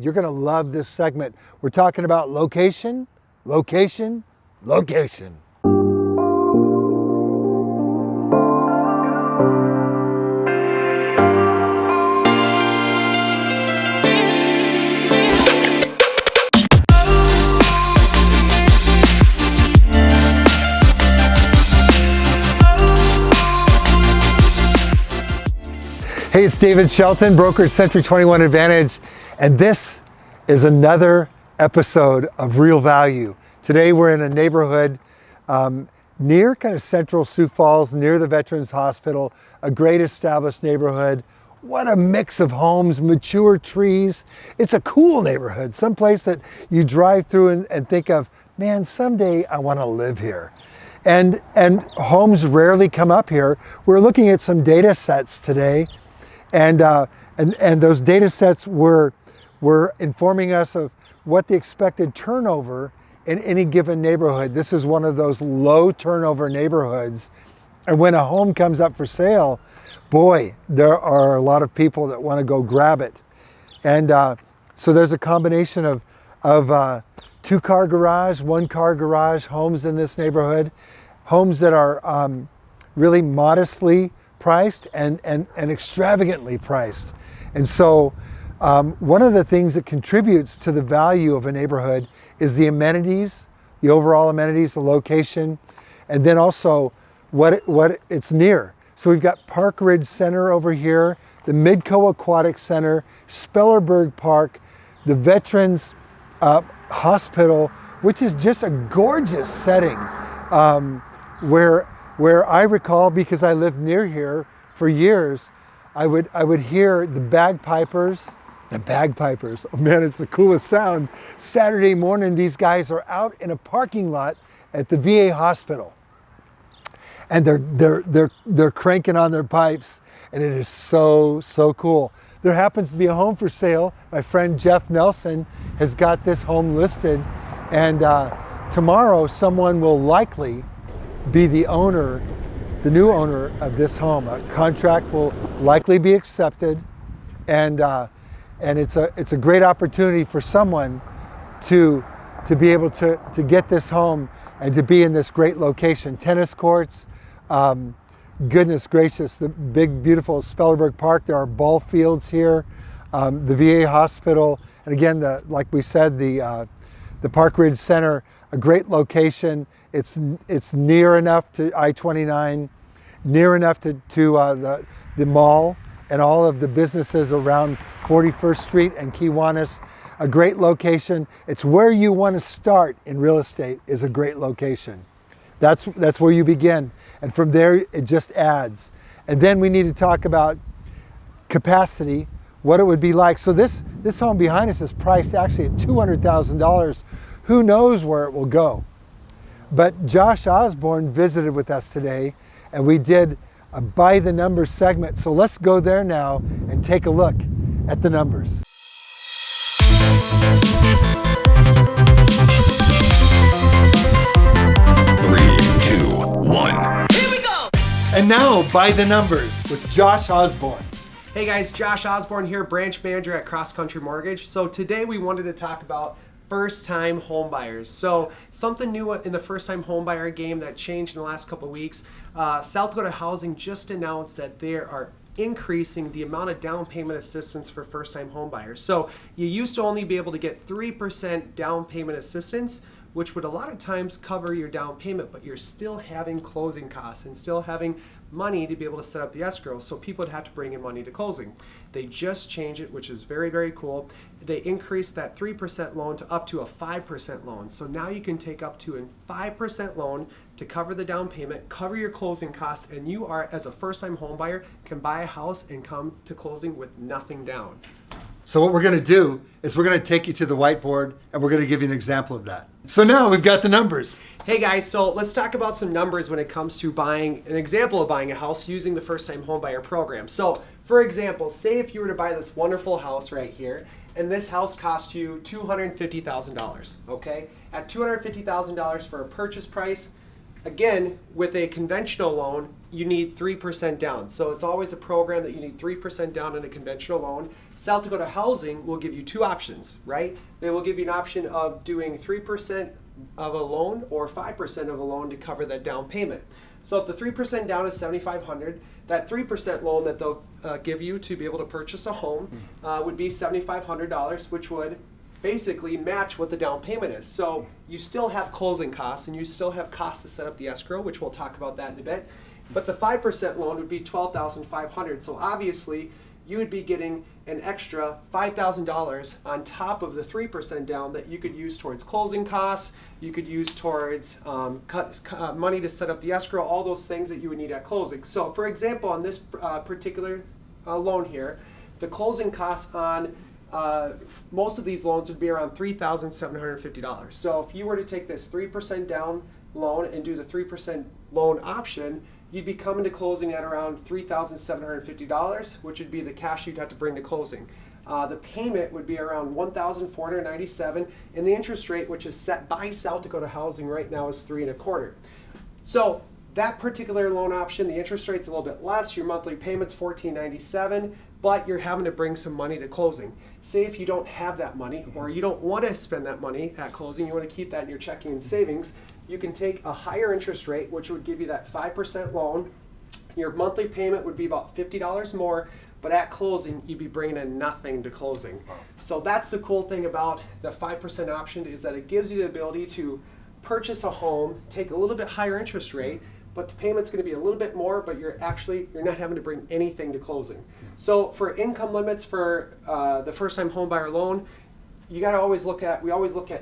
You're gonna love this segment. We're talking about location, location, location. Hey, it's David Shelton, broker at Century 21 Advantage, and this is another episode of Real Value. Today we're in a neighborhood near kind of central Sioux Falls, near the Veterans Hospital, a great established neighborhood. What a mix of homes, mature trees. It's a cool neighborhood, someplace that you drive through and think of, man, someday I want to live here. And homes rarely come up here. We're looking at some data sets today. And those data sets were informing us of what the expected turnover in any given neighborhood. This is one of those low turnover neighborhoods. And when a home comes up for sale, boy, there are a lot of people that want to go grab it. And so there's a combination of 2-car garage, 1-car garage homes in this neighborhood, homes that are really modestly priced and extravagantly priced. And so one of the things that contributes to the value of a neighborhood is the amenities, the overall amenities, the location, and then also what it's near. So we've got Park Ridge Center over here, the Midco Aquatic Center, Spellerberg Park, the Veterans Hospital, which is just a gorgeous setting where I recall, because I lived near here for years, I would hear the bagpipers. Oh man, it's the coolest sound. Saturday morning, these guys are out in a parking lot at the VA hospital, and they're cranking on their pipes, and it is so cool. There happens to be a home for sale. My friend Jeff Nelson has got this home listed, and tomorrow someone will likely be the new owner of this home. A contract will likely be accepted, and it's a great opportunity for someone to be able to get this home and to be in this great location. Tennis courts, goodness gracious, the big beautiful Spellerberg Park. There are ball fields here, the VA hospital, and again, like we said, the Park Ridge Center, a great location. It's near enough to I-29, near enough to the mall and all of the businesses around 41st Street and Kiwanis. A great location. It's where you want to start in real estate, is a great location. That's where you begin. And from there, it just adds. And then we need to talk about capacity, what it would be like. So this home behind us is priced actually at $200,000. Who knows where it will go? But Josh Osborne visited with us today, and we did a by the numbers segment. So let's go there now and take a look at the numbers. Three, two, one. Here we go! And now, by the numbers with Josh Osborne. Hey guys, Josh Osborne here, branch manager at Cross Country Mortgage. So today we wanted to talk about first-time home buyers. So something new in the first-time home buyer game that changed in the last couple of weeks. South Dakota Housing just announced that they are increasing the amount of down payment assistance for first-time home buyers. So you used to only be able to get 3% down payment assistance, which would a lot of times cover your down payment, but you're still having closing costs and still having money to be able to set up the escrow, so people would have to bring in money to closing. They just changed it, which is very cool. They increased that 3% loan to up to a 5% loan. So now you can take up to a 5% loan to cover the down payment, cover your closing costs, and you are, as a first-time home buyer, can buy a house and come to closing with nothing down. So what we're going to do is we're going to take you to the whiteboard, and we're going to give you an example of that. So now we've got the numbers. Hey guys, so let's talk about some numbers when it comes to buying, an example of buying a house using the first-time home buyer program. So for example, say if you were to buy this wonderful house right here, and this house cost you $250,000, okay? At $250,000 for a purchase price, Again, with a conventional loan, you need 3% down. So it's always a program that you need 3% down in a conventional loan. South Dakota Housing will give you two options, right? They will give you an option of doing 3% of a loan or 5% of a loan to cover that down payment. So if the 3% down is $7,500, that 3% loan that they'll give you to be able to purchase a home would be $7,500, which would basically match what the down payment is. So you still have closing costs and you still have costs to set up the escrow, which we'll talk about that in a bit. But the 5% loan would be $12,500. So obviously you would be getting an extra $5,000 on top of the 3% down that you could use towards closing costs, you could use towards money to set up the escrow, all those things that you would need at closing. So for example, on this particular loan here, the closing costs on most of these loans would be around $3,750. So if you were to take this 3% down loan and do the 3% loan option, you'd be coming to closing at around $3,750, which would be the cash you'd have to bring to closing. The payment would be around $1,497, and the interest rate, which is set by South Dakota Housing right now, is 3.25%. So that particular loan option, the interest rate's a little bit less. Your monthly payment's $1,497, but you're having to bring some money to closing. Say if you don't have that money, or you don't want to spend that money at closing, you want to keep that in your checking and savings, you can take a higher interest rate, which would give you that 5% loan. Your monthly payment would be about $50 more, but at closing, you'd be bringing in nothing to closing. Wow. So that's the cool thing about the 5% option, is that it gives you the ability to purchase a home, take a little bit higher interest rate, but the payment's going to be a little bit more, but you're not having to bring anything to closing. So for income limits for the first-time home buyer loan, we always look at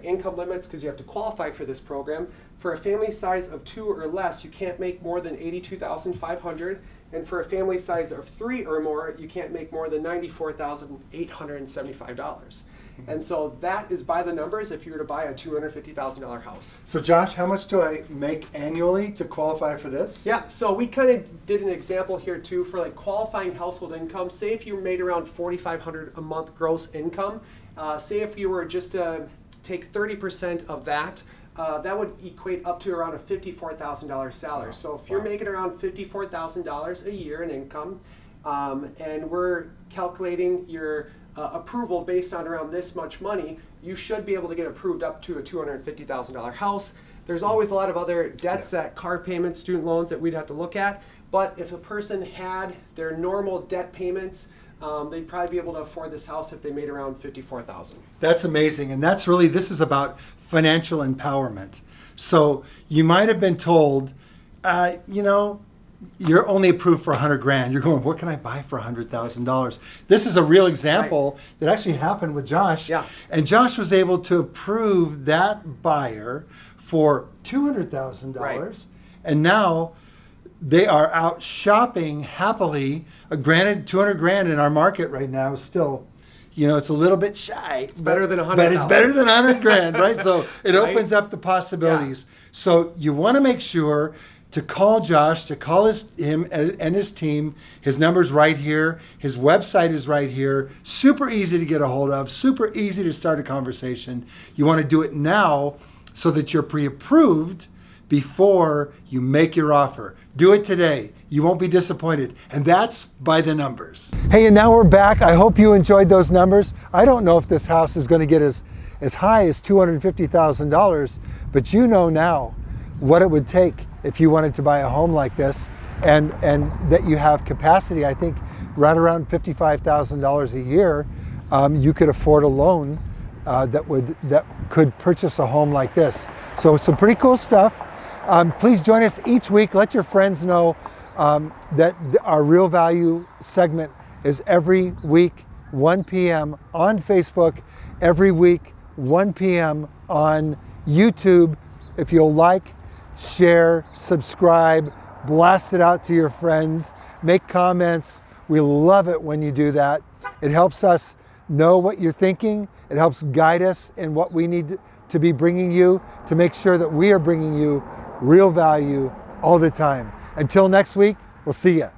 income limits because you have to qualify for this program. For a family size of 2 or less, you can't make more than $82,500, and for a family size of 3 or more, you can't make more than $94,875. And so that is by the numbers if you were to buy a $250,000 house. So Josh, how much do I make annually to qualify for this? Yeah, so we kind of did an example here too for like qualifying household income. Say if you made around $4,500 a month gross income, say if you were just to take 30% of that, that would equate up to around a $54,000 salary. So if you're making around $54,000 a year in income, and we're calculating your approval based on around this much money, you should be able to get approved up to a $250,000 house. There's always a lot of other debts, that car payments, student loans that we'd have to look at. But if a person had their normal debt payments, they'd probably be able to afford this house if they made around $54,000. That's amazing. And that's really, this is about financial empowerment. So you might have been told, you're only approved for $100,000. You're going, what can I buy for $100,000? This is a real example that actually happened with Josh. Yeah. And Josh was able to approve that buyer for $200,000. Right. And now they are out shopping happily. Granted, $200,000 in our market right now is still, it's a little bit shy. It's better than $100,000. But it's better than $100,000, right? So it opens up the possibilities. Yeah. So you want to make sure to call Josh, to call him and his team. His number's right here. His website is right here. Super easy to get a hold of. Super easy to start a conversation. You want to do it now so that you're pre-approved before you make your offer. Do it today. You won't be disappointed. And that's by the numbers. Hey, and now we're back. I hope you enjoyed those numbers. I don't know if this house is going to get as high as $250,000, but you know now what it would take if you wanted to buy a home like this, and that you have capacity. I think right around $55,000 a year, you could afford a loan that could purchase a home like this. So it's some pretty cool stuff. Please join us each week. Let your friends know that our Real Value segment is every week 1 p.m. on Facebook, every week 1 p.m. on YouTube. If you'll like, share, subscribe, blast it out to your friends, make comments. We love it when you do that. It helps us know what you're thinking. It helps guide us in what we need to be bringing you, to make sure that we are bringing you real value all the time. Until next week, we'll see you.